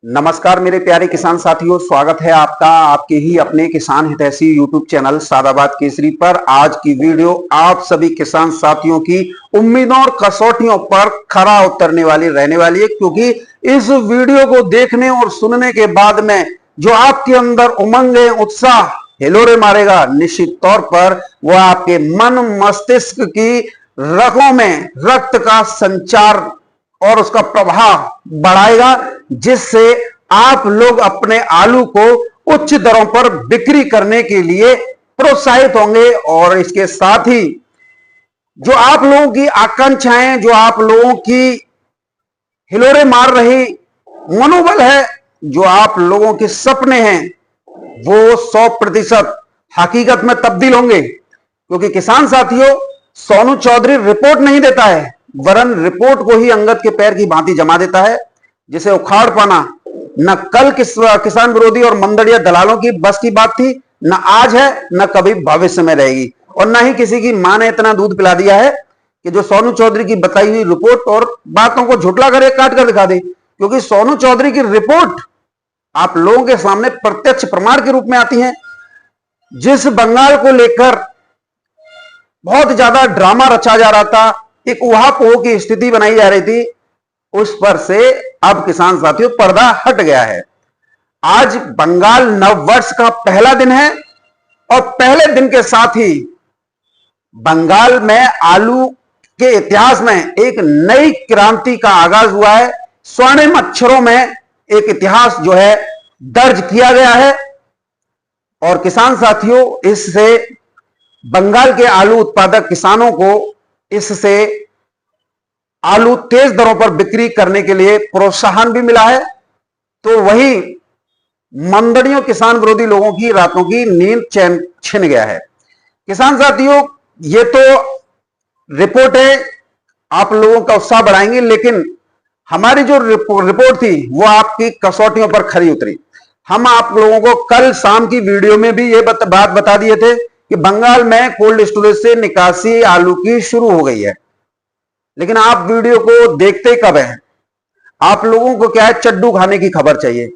नमस्कार मेरे प्यारे किसान साथियों, स्वागत है आपका आपके ही अपने किसान हितैषी यूट्यूब चैनल सादाबाद केसरी पर। आज की वीडियो आप सभी किसान साथियों की उम्मीदों और कसौटियों पर खरा उतरने वाली रहने वाली है, क्योंकि इस वीडियो को देखने और सुनने के बाद में जो आपके अंदर उमंग है, उत्साह हिलोरे मारेगा, निश्चित तौर पर वह आपके मन मस्तिष्क की रगों में रक्त का संचार और उसका प्रभाव बढ़ाएगा, जिससे आप लोग अपने आलू को उच्च दरों पर बिक्री करने के लिए प्रोत्साहित होंगे। और इसके साथ ही जो आप लोगों की आकांक्षाएं, जो आप लोगों की हिलोरे मार रही मनोबल है, जो आप लोगों के सपने हैं, वो 100% हकीकत में तब्दील होंगे। क्योंकि किसान साथियों, सोनू चौधरी रिपोर्ट नहीं देता है, वरन रिपोर्ट को ही अंगद के पैर की भांति जमा देता है, जिसे उखाड़ पाना न कल किसान विरोधी और मंदड़िया दलालों की बस की बात थी, न आज है, न कभी भविष्य में रहेगी। और न ही किसी की मां ने इतना दूध पिला दिया है कि जो सोनू चौधरी की बताई हुई रिपोर्ट और बातों को झुठला कर काट कर दिखा दे। क्योंकि सोनू चौधरी की रिपोर्ट आप लोगों के सामने प्रत्यक्ष प्रमाण के रूप में आती है। जिस बंगाल को लेकर बहुत ज्यादा ड्रामा रचा जा रहा था, एक उहापोह की स्थिति बनाई जा रही थी, उस पर से अब किसान साथियों पर्दा हट गया है। आज बंगाल नववर्ष का पहला दिन है और पहले दिन के साथ ही बंगाल में आलू के इतिहास में एक नई क्रांति का आगाज हुआ है। स्वर्णिम अक्षरों में एक इतिहास जो है दर्ज किया गया है। और किसान साथियों, इससे बंगाल के आलू उत्पादक किसानों को इससे आलू तेज दरों पर बिक्री करने के लिए प्रोत्साहन भी मिला है। तो वही मंदड़ियों किसान विरोधी लोगों की रातों की नींद चैन छिन गया है। किसान साथियों, ये तो रिपोर्टें आप लोगों का उत्साह बढ़ाएंगी, लेकिन हमारी जो रिपोर्ट थी वो आपकी कसौटियों पर खरी उतरी। हम आप लोगों को कल शाम की वीडियो में भी ये बात बता दिए थे कि बंगाल में कोल्ड स्टोरेज से निकासी आलू की शुरू हो गई है। लेकिन आप वीडियो को देखते कब हैं? आप लोगों को क्या है, चड्डू खाने की खबर चाहिए।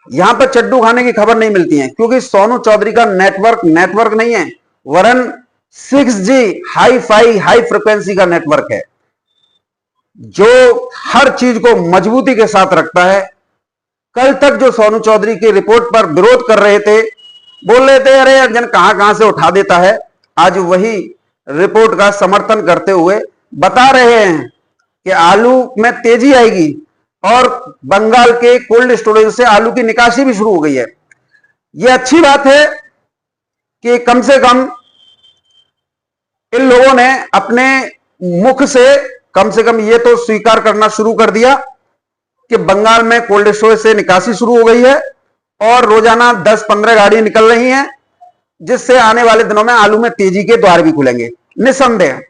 यहां पर चड्डू खाने की खबर नहीं मिलती है, क्योंकि सोनू चौधरी का नेटवर्क नहीं है, वरन 6G hi fi high frequency का नेटवर्क है, जो हर चीज को मजबूती के साथ रखता है। कल तक जो सोनू चौधरी की रिपोर्ट पर विरोध कर रहे थे, बोल रहे थे अरे अर्जन कहां से उठा देता है, आज वही रिपोर्ट का समर्थन करते हुए बता रहे हैं कि आलू में तेजी आएगी और बंगाल के कोल्ड स्टोरेज से आलू की निकासी भी शुरू हो गई है। यह अच्छी बात है कि कम से कम इन लोगों ने अपने मुख से कम ये तो स्वीकार करना शुरू कर दिया कि बंगाल में कोल्ड स्टोरेज से निकासी शुरू हो गई है और रोजाना 10-15 गाड़ी निकल रही हैं, जिससे आने वाले दिनों में आलू में तेजी के द्वार भी खुलेंगे। निसंदेह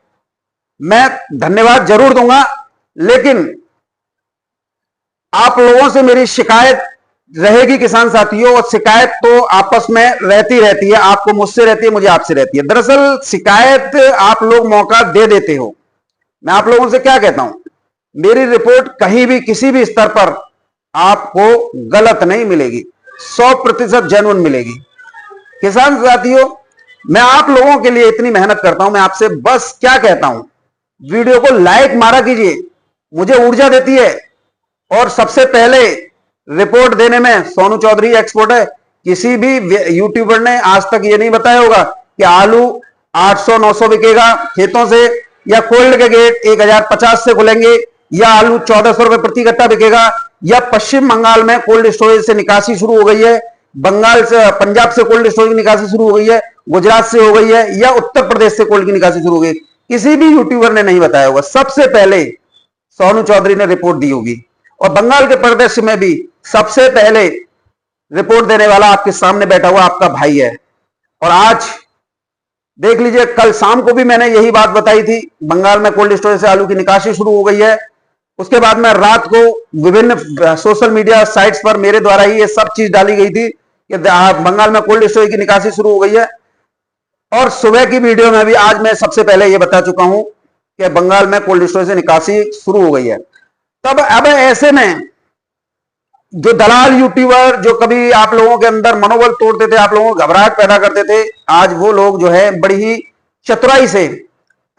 मैं धन्यवाद जरूर दूंगा, लेकिन आप लोगों से मेरी शिकायत रहेगी किसान साथियों, और शिकायत तो आपस में रहती है, आपको मुझसे रहती है, मुझे आपसे रहती है। दरअसल शिकायत आप लोग मौका दे देते हो। मैं आप लोगों से क्या कहता हूं, मेरी रिपोर्ट कहीं भी किसी भी स्तर पर आपको गलत नहीं मिलेगी, 100% जेन्युइन मिलेगी। किसान साथियों, मैं आप लोगों के लिए इतनी मेहनत करता हूं, मैं आपसे बस क्या कहता हूं, वीडियो को लाइक मारा कीजिए, मुझे ऊर्जा देती है। और सबसे पहले रिपोर्ट देने में सोनू चौधरी एक्सपर्ट है। किसी भी यूट्यूबर ने आज तक ये नहीं बताया होगा कि आलू 800-900 बिकेगा खेतों से, या कोल्ड के गेट 1050 से खुलेंगे, या आलू 1400 रुपए प्रति कट्टा बिकेगा, या पश्चिम बंगाल में कोल्ड स्टोरेज से निकासी शुरू हो गई है, बंगाल से पंजाब से कोल्ड स्टोरेज की निकासी शुरू हो गई है, गुजरात से हो गई है, या उत्तर प्रदेश से कोल्ड की निकासी शुरू हो गई। किसी भी यूट्यूबर ने नहीं बताया होगा, सबसे पहले सोनू चौधरी ने रिपोर्ट दी होगी। और बंगाल के परिदृश्य में भी सबसे पहले रिपोर्ट देने वाला आपके सामने बैठा हुआ आपका भाई है। और आज देख लीजिए, कल शाम को भी मैंने यही बात बताई थी, बंगाल में कोल्ड स्टोरेज से आलू की निकासी शुरू हो गई है। उसके बाद में रात को विभिन्न सोशल मीडिया साइट्स पर मेरे द्वारा ही ये सब चीज डाली गई थी कि बंगाल में कोल्ड स्टोरेज की निकासी शुरू हो गई है। और सुबह की वीडियो में भी आज मैं सबसे पहले ये बता चुका हूं कि बंगाल में कोल्ड स्टोरेज से निकासी शुरू हो गई है। तब अब ऐसे में जो दलाल यूट्यूबर जो कभी आप लोगों के अंदर मनोबल तोड़ते थे, आप लोगों को घबराहट पैदा करते थे, आज वो लोग जो है बड़ी ही चतुराई से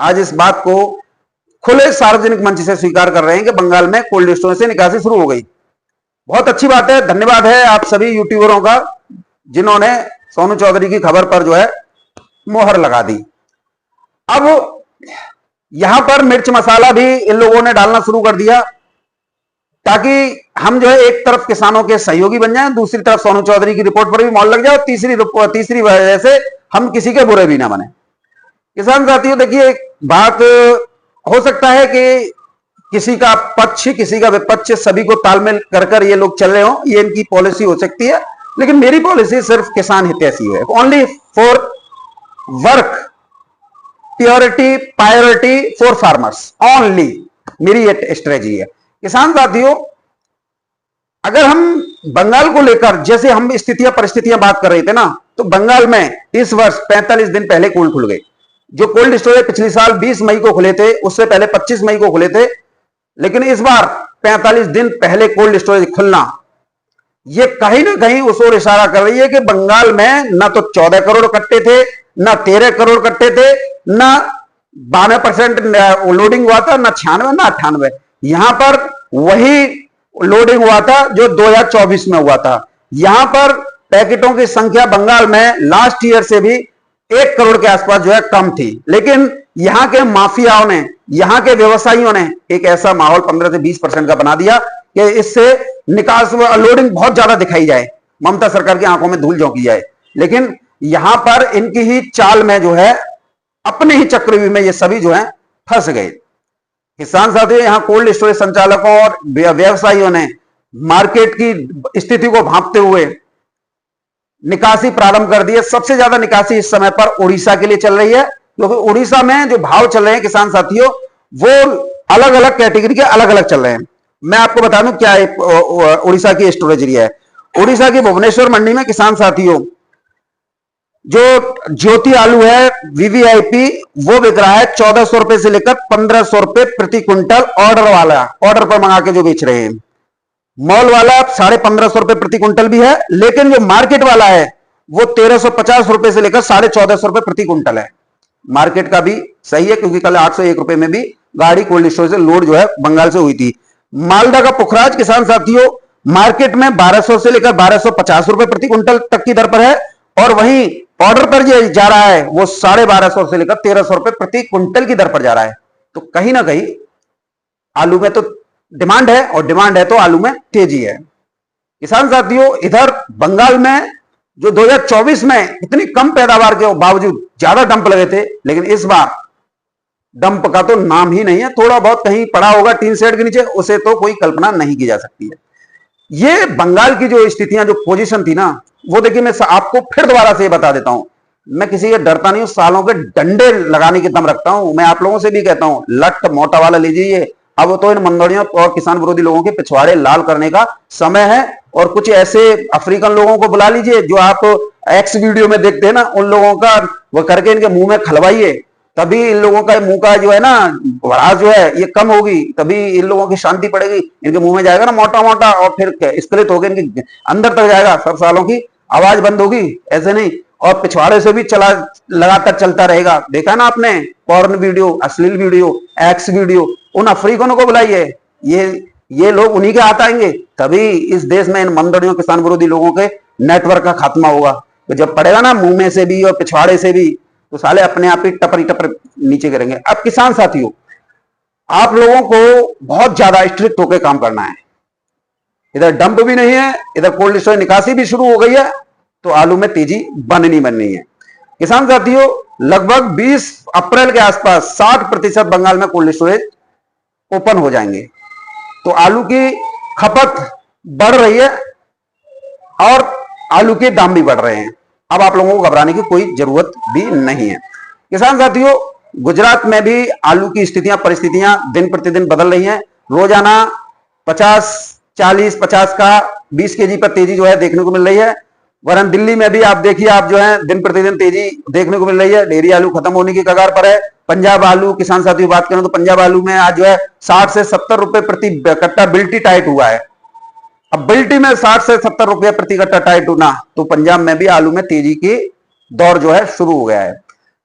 आज इस बात को खुले सार्वजनिक मंच से स्वीकार कर रहे हैं कि बंगाल में कोल्ड स्टोरेज से निकासी शुरू हो गई। बहुत अच्छी बात है, धन्यवाद है आप सभी यूट्यूबरों का जिन्होंने सोनू चौधरी की खबर पर जो है मोहर लगा दी। अब यहां पर मिर्च मसाला भी इन लोगों ने डालना शुरू कर दिया ताकि हम जो है एक तरफ किसानों के सहयोगी बन जाएं, दूसरी तरफ सोनू चौधरी की रिपोर्ट पर भी मौल लग जाए, तीसरी वजह से हम किसी के बुरे भी ना बने। किसान साथियों देखिए, बात हो सकता है कि किसी का पक्ष किसी का विपक्ष सभी को तालमेल कर ये लोग चल रहे हो, ये इनकी पॉलिसी हो सकती है, लेकिन मेरी पॉलिसी सिर्फ किसान हितैषी है। Only for work purity priority for farmers, only मेरी ये स्ट्रेटजी है। किसान साथियों, अगर हम बंगाल को लेकर जैसे हम स्थितियां परिस्थितियां बात कर रहे थे ना, तो बंगाल में इस वर्ष 45 दिन पहले कोल्ड खुल गए। जो कोल्ड स्टोरेज पिछले साल 20 मई को खुले थे, उससे पहले 25 मई को खुले थे, लेकिन इस बार 45 दिन पहले कोल्ड स्टोरेज खुलना ये कहीं ना कहीं उस ओर इशारा कर रही है कि बंगाल में ना तो 14 करोड़ कट्टे थे, ना 13 करोड़ कट्टे थे, ना 92% लोडिंग हुआ था, ना 96 ना 98। यहां पर वही लोडिंग हुआ था जो 2024 में हुआ था। यहां पर पैकेटों की संख्या बंगाल में लास्ट ईयर से भी 1 करोड़ के आसपास जो है कम थी, लेकिन यहां के माफियाओं ने, यहां के व्यवसायियों ने एक ऐसा माहौल 15 से 20% का बना दिया कि इससे निकास लोडिंग बहुत ज्यादा दिखाई जाए, ममता सरकार की आंखों में धूल झोंकी जाए। लेकिन यहां पर इनकी ही चाल में जो है, अपने ही चक्रव्यूह में ये सभी जो है फंस गए। किसान साथियों, यहां कोल्ड स्टोरेज संचालकों और व्यवसायियों ने मार्केट की स्थिति को भांपते हुए निकासी प्रारंभ कर दी है। सबसे ज्यादा निकासी इस समय पर उड़ीसा के लिए चल रही है, क्योंकि उड़ीसा में जो भाव चल रहे हैं किसान साथियों, वो अलग अलग कैटेगरी के अलग अलग चल रहे हैं। मैं आपको बता दूं क्या उड़ीसा की स्टोरेज एरिया है। उड़ीसा की भुवनेश्वर मंडी में किसान साथियों, जो ज्योति आलू है वीवीआईपी, वो बिक रहा है 1400 रुपए से लेकर 1500 रुपए प्रति क्विंटल। ऑर्डर पर मंगा के जो बेच रहे हैं। मॉल वाला 1550 रुपए प्रति क्विंटल भी है, लेकिन जो मार्केट वाला है वो 1350 रुपए से लेकर 1450 रुपए प्रति क्विंटल है। मार्केट का भी सही है, क्योंकि कल 801 रुपए में भी गाड़ी कोल्ड स्टोरेज से लोड जो है बंगाल से हुई थी। मालदा का पुखराज किसान साथियों, मार्केट में 1200 से लेकर 1250 रुपए प्रति क्विंटल तक की दर पर है, और वहीं ऑर्डर पर जो जा रहा है वो 1250 से लेकर 1300 रुपए प्रति क्विंटल की दर पर जा रहा है। तो कहीं ना कहीं आलू में तो डिमांड है, और डिमांड है तो आलू में तेजी है। किसान साथियों, इधर बंगाल में जो 2024 में इतनी कम पैदावार के बावजूद ज्यादा डंप लगे थे, लेकिन इस बार डंप का तो नाम ही नहीं है। थोड़ा बहुत कहीं पड़ा होगा टीन शेड के नीचे, उसे तो कोई कल्पना नहीं की जा सकती है। ये बंगाल की जो स्थितियां, जो पोजीशन थी ना, वो देखिए मैं आपको फिर दोबारा से बता देता हूं। मैं किसी के डरता नहीं हूं, सालों के डंडे लगाने की दम रखता हूं। मैं आप लोगों से भी कहता हूं, लट मोटा वाला लीजिए। अब तो इन मंदड़ियों और किसान विरोधी लोगों के पिछवाड़े लाल करने का समय है, और कुछ ऐसे अफ्रीकन लोगों को बुला लीजिए जो आप एक्स वीडियो में देखते हैं ना, उन लोगों का वो करके इनके मुंह में खलवाइए, तभी इन लोगों का मुंह का जो है ना भड़ास जो है ये कम होगी, तभी इन लोगों की शांति पड़ेगी। इनके मुंह में जाएगा ना मोटा मोटा, और फिर स्खलित होकर इनके अंदर तक जाएगा, सब सालों की आवाज बंद होगी। ऐसे नहीं, और पिछवाड़े से भी चला लगातार चलता रहेगा। देखा ना आपने पॉर्न वीडियो, अश्लील वीडियो, एक्स वीडियो, उन अफ्रीकनों को बुलाइए, ये लोग उन्हीं के हाथ आएंगे, तभी इस देश में इन मंदड़ियों किसान विरोधी लोगों के नेटवर्क का खात्मा होगा। तो जब पड़ेगा ना मुंह में से भी और पिछवाड़े से भी, तो साले अपने आप ही टपर नीचे गिरेंगे। अब किसान साथियों, आप लोगों को बहुत ज्यादा स्ट्रिक्ट होकर काम करना है। इधर डंप भी नहीं है, इधर कोल्ड स्टोरेज निकासी भी शुरू हो गई है, तो आलू में तेजी बननी है। किसान साथियों, लगभग 20 अप्रैल के आसपास 60% बंगाल में कोल्ड स्टोरेज ओपन हो जाएंगे। तो आलू की खपत बढ़ रही है और आलू के दाम भी बढ़ रहे हैं। अब आप लोगों को घबराने की कोई जरूरत भी नहीं है। किसान साथियों, गुजरात में भी आलू की स्थितियां परिस्थितियां दिन प्रतिदिन बदल रही हैं। रोजाना 50, 40, 50 का 20 केजी पर तेजी जो है देखने को मिल रही है। वरन दिल्ली में भी आप देखिए, आप जो है दिन प्रतिदिन तेजी देखने को मिल रही है। डेयरी आलू खत्म होने की कगार पर है। पंजाब आलू किसान साथियों बात करें तो पंजाब आलू में आज जो है 60 से 70 रुपए प्रति कट्टा बिल्टी टाइट हुआ है। अब बिल्टी में 60 से 70 रुपए प्रति कट्टा टाइट होना, तो पंजाब में भी आलू में तेजी की दौर जो है शुरू हो गया है।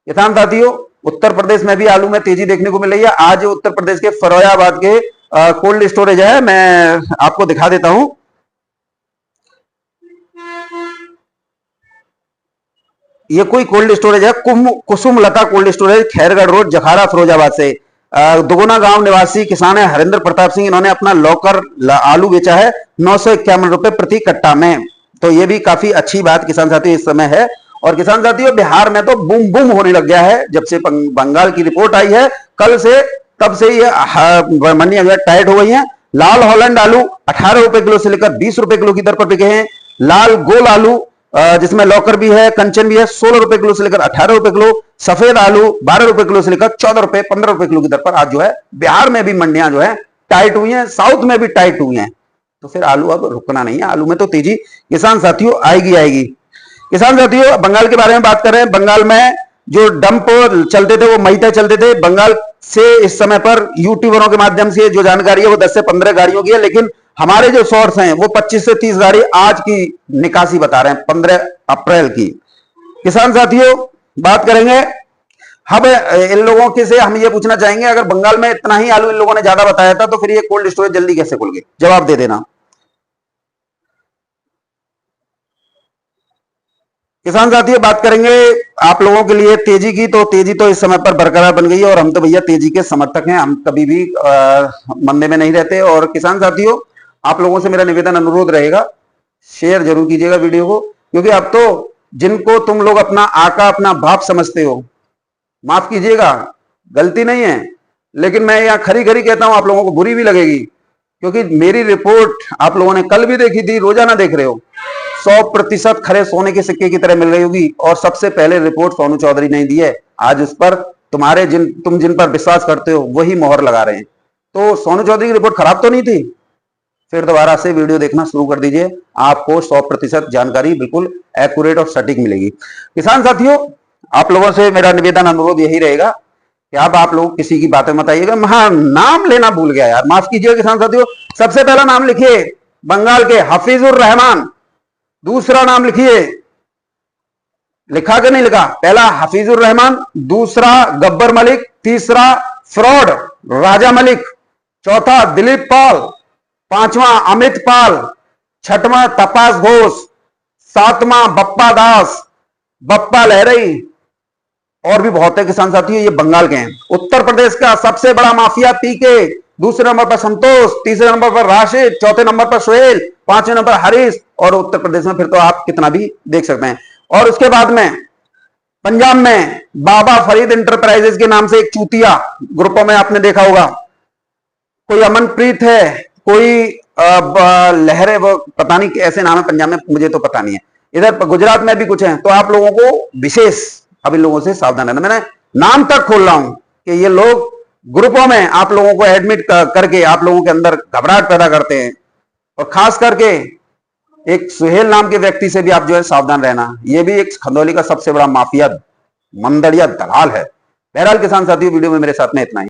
किसान साथियों, उत्तर प्रदेश में भी आलू में तेजी देखने को मिल रही है। आज उत्तर प्रदेश के फरोयाबाद के कोल्ड स्टोरेज है, मैं आपको दिखा देता हूं। ये कोई कोल्ड स्टोरेज है, Kusum Lata cold storage, Khairgarh road, Jakhara, Firozabad से। दुगुना गांव निवासी किसान है हरिंद्र प्रताप सिंह, इन्होंने अपना लॉकर आलू बेचा है 951 रुपए प्रति कट्टा में। तो ये भी काफी अच्छी बात किसान साथियों इस समय है। और किसान साथियों, बिहार में तो बूम बूम होने लग गया है जब से बंगाल की रिपोर्ट आई है कल से, तब से ये मंडियां जो है टाइट हो गई हैं। लाल हॉलैंड आलू 18 रुपए किलो से लेकर 20 रुपए किलो की दर पर बिके हैं। लाल गोल आलू जिसमें लॉकर भी है, कंचन भी है, 16 रुपए किलो से लेकर 18 रुपए किलो। सफेद आलू 12 रुपए किलो से लेकर 14 रुपए 15 रुपए किलो की दर पर आज जो है बिहार में भी मंडियां जो है टाइट हुई हैं, साउथ में भी टाइट हुई हैं। तो फिर आलू अब रुकना नहीं है, आलू में तो तेजी किसान साथियों आएगी आएगी। किसान साथियों, बंगाल के बारे में बात कर रहे हैं। बंगाल में जो डंप चलते थे, वो महीते चलते थे। बंगाल से इस समय पर यूट्यूबरों के माध्यम से जो जानकारी है वो 10 से 15 गाड़ियों की है, लेकिन हमारे जो सोर्स हैं वो 25 से 30 गाड़ी आज की निकासी बता रहे हैं, 15 अप्रैल की। किसान साथियों, बात करेंगे अब इन लोगों के से हम ये पूछना चाहेंगे, अगर बंगाल में इतना ही आलू इन लोगों ने ज्यादा बताया था तो फिर ये कोल्ड स्टोरेज जल्दी कैसे खुल गए? जवाब दे देना। किसान साथियों, बात करेंगे आप लोगों के लिए तेजी की, तो तेजी तो इस समय पर बरकरार बन गई है और हम तो भैया तेजी के समर्थक हैं, हम कभी भी मंदे में नहीं रहते। और किसान साथियों, आप लोगों से मेरा निवेदन अनुरोध रहेगा, शेयर जरूर कीजिएगा वीडियो को, क्योंकि अब तो जिनको तुम लोग अपना आका अपना बाप समझते हो, माफ कीजिएगा गलती नहीं है, लेकिन मैं यहाँ खरी खरी कहता हूं, आप लोगों को बुरी भी लगेगी, क्योंकि मेरी रिपोर्ट आप लोगों ने कल भी देखी थी, रोजाना देख रहे हो, 100% खरे सोने के सिक्के की तरह मिल रही होगी। और सबसे पहले रिपोर्ट सोनू चौधरी ने दी है, आज उस पर तुम्हारे तुम जिन पर विश्वास करते हो वही मोहर लगा रहे हैं। तो सोनू चौधरी की रिपोर्ट खराब तो नहीं थी? फिर दोबारा से वीडियो देखना शुरू कर दीजिए, आपको 100% जानकारी बिल्कुल एक्यूरेट और सटीक मिलेगी। किसान साथियों, आप लोगों से मेरा निवेदन अनुरोध यही रहेगा कि अब आप लोग किसी की बातें मत आइएगा। हाँ, नाम लेना भूल गया यार, माफ कीजिएगा किसान साथियों। सबसे पहला नाम लिखिए बंगाल के हफीजुर रहमान, दूसरा नाम लिखिए, लिखा कि नहीं लिखा? पहला हफीजुर रहमान, दूसरा गब्बर मलिक, तीसरा फ्रॉड राजा मलिक, चौथा दिलीप पाल, पांचवा अमित पाल, छठवां तपास घोष, सातवां बप्पा दास, बप्पा लहरई, और भी बहुत है किसान साथियों। ये बंगाल के हैं। उत्तर प्रदेश का सबसे बड़ा माफिया पीके, दूसरे नंबर पर संतोष, तीसरे नंबर पर राशिद, चौथे नंबर पर सोहेल, पांचवें नंबर हरीश, और उत्तर प्रदेश में फिर तो आप कितना भी देख सकते हैं। और उसके बाद में पंजाब में बाबा फरीद इंटरप्राइजेस के नाम से एक चूतिया, ग्रुपों में आपने देखा होगा, कोई अमनप्रीत है, कोई लहरे, वो पता नहीं कैसे नाम है पंजाब में, मुझे तो पता नहीं है। इधर गुजरात में भी कुछ है। तो आप लोगों को विशेष अब इन लोगों से सावधान रहना। मैंने नाम तक खोल रहा हूं कि ये लोग ग्रुपों में आप लोगों को एडमिट करके आप लोगों के अंदर घबराहट पैदा करते हैं। और खास करके एक सुहेल नाम के व्यक्ति से भी आप जो है सावधान रहना, ये भी एक खंदौली का सबसे बड़ा माफिया मंदड़िया दलाल है। बहरहाल किसान साथियों, वीडियो में मेरे साथ में इतना ही।